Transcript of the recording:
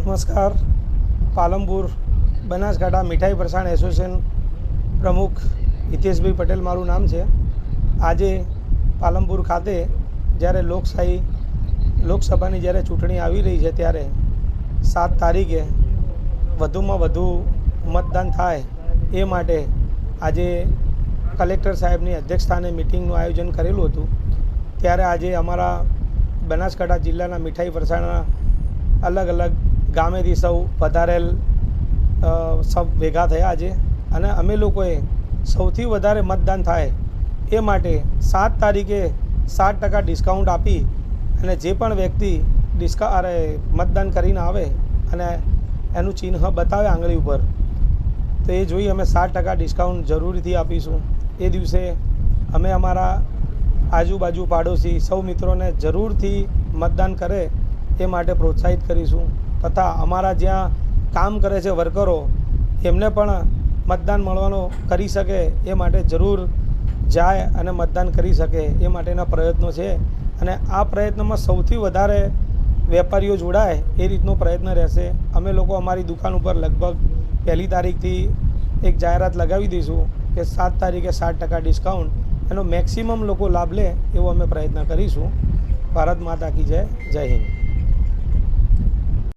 નમસ્કાર. પાલનપુર બનાસકાંઠા મીઠાઈ ફરસાણ એસોસિએશન પ્રમુખ હિતેશભાઈ પટેલ મારું નામ છે. આજે પાલનપુર ખાતે જ્યારે લોકસભાની જ્યારે ચૂંટણી આવી રહી છે ત્યારે 7 તારીખે વધુમાં વધુ મતદાન થાય એ માટે આજે કલેક્ટર સાહેબની અધ્યક્ષસ્થાને મિટિંગનું આયોજન કરેલું હતું. ત્યારે આજે અમારા બનાસકાંઠા જિલ્લાના મીઠાઈ ફરસાણના અલગ અલગ ગામેથી સૌ વધારેલ સૌ ભેગા થયા આજે, અને અમે લોકોએ સૌથી વધારે મતદાન થાય એ માટે 7 તારીખે 60% ડિસ્કાઉન્ટ આપી અને જે પણ વ્યક્તિ મતદાન કરીને આવે અને એનું ચિહ્ન બતાવે આંગળી ઉપર, તો એ જોઈ અમે 60% ડિસ્કાઉન્ટ જરૂરથી આપીશું. એ દિવસે અમે અમારા આજુબાજુ પાડોશી સૌ મિત્રોને જરૂરથી મતદાન કરે એ માટે પ્રોત્સાહિત કરીશું, તથા અમારા જ્યાં કામ કરે છે વર્કરો એમને પણ મતદાન મળવાનો કરી શકે એ માટે જરૂર જાય અને મતદાન કરી શકે એ માટેના પ્રયત્નો છે. અને આ પ્રયત્નમાં સૌથી વધારે વેપારીઓ જોડાય એ રીતનો પ્રયત્ન રહેશે. અમે લોકો અમારી દુકાન ઉપર લગભગ 1લી તારીખથી એક જાહેરાત લગાવી દઈશું કે 7 તારીખે 60% ડિસ્કાઉન્ટ, એનો મેક્સિમમ લોકો લાભ લે એવો અમે પ્રયત્ન કરીશું. ભારત માતા કી જય. જય હિન્દ.